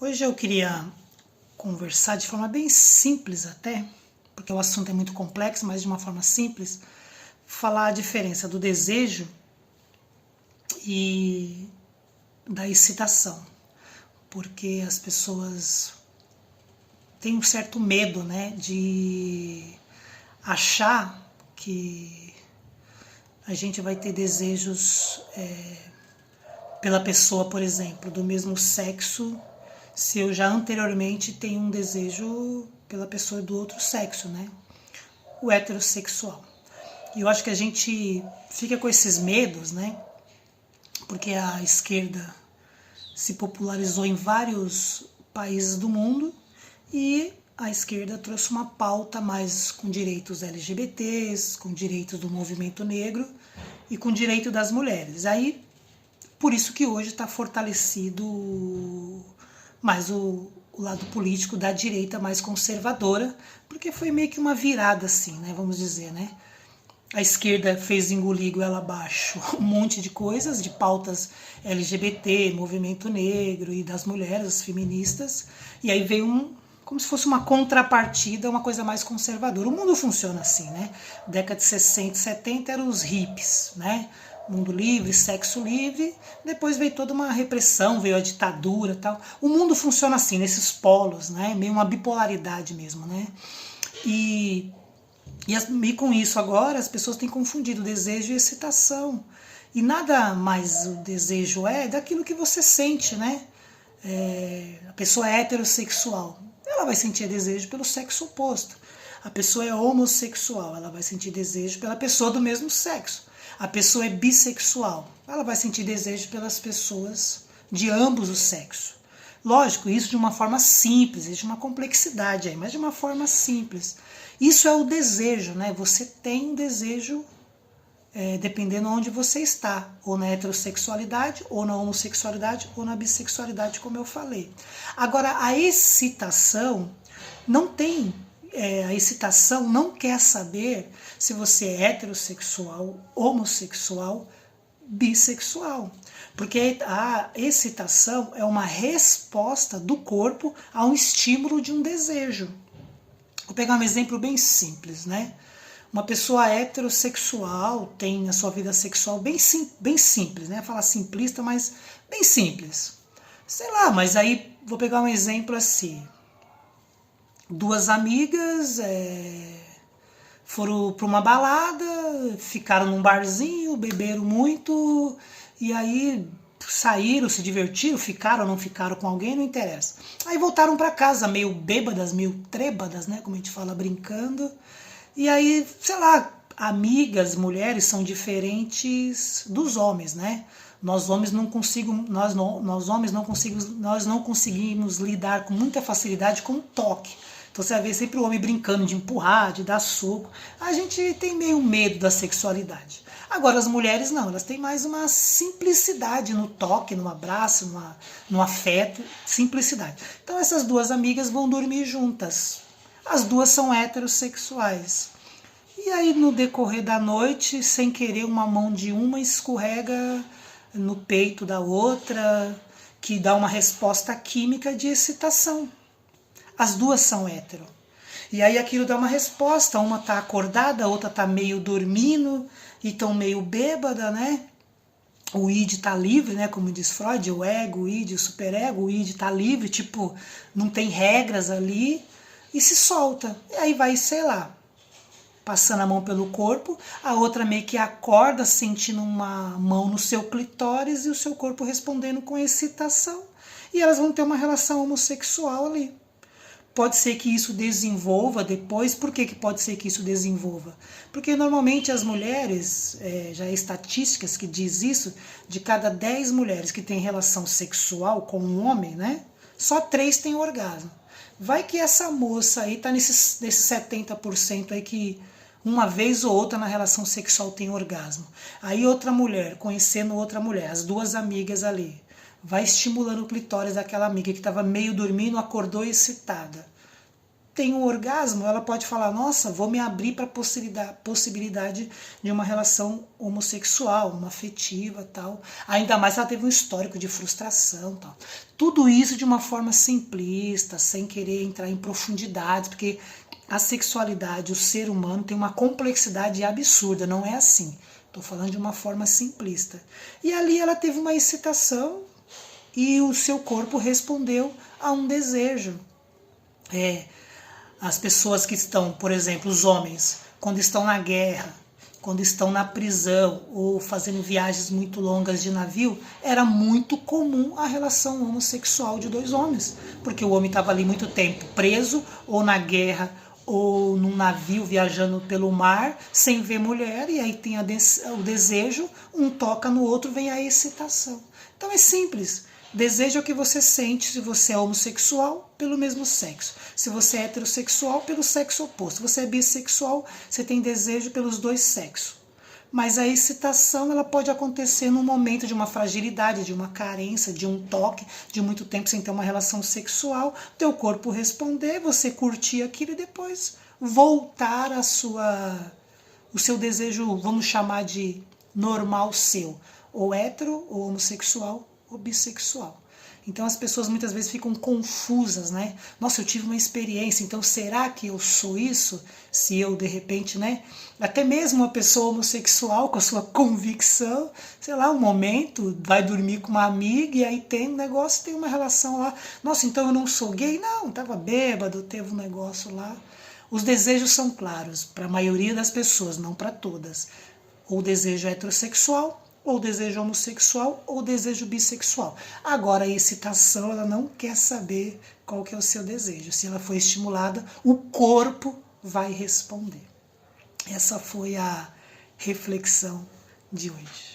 Hoje eu queria conversar de forma bem simples até, porque o assunto é muito complexo, mas de uma forma simples, falar a diferença do desejo e da excitação, porque as pessoas têm um certo medo, né, de achar que a gente vai ter desejos pela pessoa, por exemplo, do mesmo sexo, se eu já anteriormente tenho um desejo pela pessoa do outro sexo, né? O heterossexual. E eu acho que a gente fica com esses medos, né? Porque a esquerda se popularizou em vários países do mundo e a esquerda trouxe uma pauta mais com direitos LGBTs, com direitos do movimento negro e com direito das mulheres. Aí, por isso que hoje está fortalecido mais o lado político da direita mais conservadora, porque foi meio que uma virada assim, né, vamos dizer, né? A esquerda fez engolir goela abaixo um monte de coisas, de pautas LGBT, movimento negro e das mulheres, as feministas, e aí veio como se fosse uma contrapartida, uma coisa mais conservadora. O mundo funciona assim, né? Década de 60 e 70 eram os hippies, né? Mundo livre, sexo livre, depois veio toda uma repressão, veio a ditadura e tal. O mundo funciona assim, nesses polos, né? Meio uma bipolaridade mesmo, né? E com isso agora as pessoas têm confundido desejo e excitação. E nada mais o desejo é daquilo que você sente, né? A pessoa é heterossexual, ela vai sentir desejo pelo sexo oposto. A pessoa é homossexual, ela vai sentir desejo pela pessoa do mesmo sexo. A pessoa é bissexual, ela vai sentir desejo pelas pessoas de ambos os sexos. Lógico, isso de uma forma simples, existe uma complexidade aí, mas de uma forma simples. Isso é o desejo, né? Você tem um desejo dependendo onde você está, ou na heterossexualidade, ou na homossexualidade, ou na bissexualidade, como eu falei. Agora, a excitação não tem... a excitação não quer saber se você é heterossexual, homossexual, bissexual. Porque a excitação é uma resposta do corpo a um estímulo de um desejo. Vou pegar um exemplo bem simples, né? Uma pessoa heterossexual tem a sua vida sexual bem simples, né? Falar simplista, mas bem simples. Sei lá, mas aí vou pegar um exemplo assim. Duas amigas foram para uma balada, ficaram num barzinho, beberam muito, e aí saíram, se divertiram, ficaram ou não ficaram com alguém, não interessa. Aí voltaram para casa, meio bêbadas, meio trêbadas, né, como a gente fala brincando. E aí, sei lá, amigas, mulheres são diferentes dos homens, né? Nós homens não conseguimos lidar com muita facilidade com o toque. Então você vai ver sempre o homem brincando de empurrar, de dar soco. A gente tem meio medo da sexualidade. Agora as mulheres não, elas têm mais uma simplicidade no toque, no abraço, no afeto, simplicidade. Então essas duas amigas vão dormir juntas. As duas são heterossexuais. E aí no decorrer da noite, sem querer, uma mão de uma escorrega no peito da outra, que dá uma resposta química de excitação. As duas são hétero. E aí aquilo dá uma resposta, uma tá acordada, a outra tá meio dormindo, e tão meio bêbada, né? O id tá livre, né? Como diz Freud, o ego, o id, o superego, o id tá livre, tipo, não tem regras ali, e se solta. E aí vai, sei lá, passando a mão pelo corpo, a outra meio que acorda sentindo uma mão no seu clitóris e o seu corpo respondendo com excitação. E elas vão ter uma relação homossexual ali. Pode ser que isso desenvolva depois. Por que pode ser que isso desenvolva? Porque normalmente as mulheres, já há estatísticas que diz isso, de cada 10 mulheres que têm relação sexual com um homem, né, só 3 têm orgasmo. Vai que essa moça aí tá nesses 70% aí que uma vez ou outra na relação sexual tem orgasmo. Aí outra mulher, conhecendo outra mulher, as duas amigas ali, vai estimulando o clitóris daquela amiga que estava meio dormindo, acordou excitada. tem um orgasmo, ela pode falar, nossa, vou me abrir para a possibilidade de uma relação homossexual, uma afetiva, tal. Ainda mais se ela teve um histórico de frustração, tal. Tudo isso de uma forma simplista, sem querer entrar em profundidades, porque a sexualidade, o ser humano tem uma complexidade absurda, não é assim. Estou falando de uma forma simplista. E ali ela teve uma excitação e o seu corpo respondeu a um desejo. As pessoas que estão, por exemplo, os homens, quando estão na guerra, quando estão na prisão ou fazendo viagens muito longas de navio, era muito comum a relação homossexual de dois homens, porque o homem estava ali muito tempo preso, ou na guerra, ou num navio viajando pelo mar, sem ver mulher, e aí tem o desejo, um toca no outro, vem a excitação. Então é simples. Desejo é o que você sente se você é homossexual pelo mesmo sexo. Se você é heterossexual, pelo sexo oposto. Se você é bissexual, você tem desejo pelos dois sexos. Mas a excitação ela pode acontecer num momento de uma fragilidade, de uma carência, de um toque, de muito tempo sem ter uma relação sexual. Teu corpo responder, você curtir aquilo e depois voltar o seu desejo, vamos chamar de normal seu. Ou hétero, ou homossexual, ou bissexual. Então as pessoas muitas vezes ficam confusas, né? Nossa, eu tive uma experiência, então será que eu sou isso? Se eu, de repente, né? Até mesmo uma pessoa homossexual com a sua convicção, sei lá, um momento, vai dormir com uma amiga e aí tem um negócio, tem uma relação lá. Nossa, então eu não sou gay? Não, estava bêbado, teve um negócio lá. Os desejos são claros para a maioria das pessoas, não para todas. Ou o desejo heterossexual, ou desejo homossexual, ou desejo bissexual. Agora, a excitação, ela não quer saber qual que é o seu desejo. Se ela foi estimulada, o corpo vai responder. Essa foi a reflexão de hoje.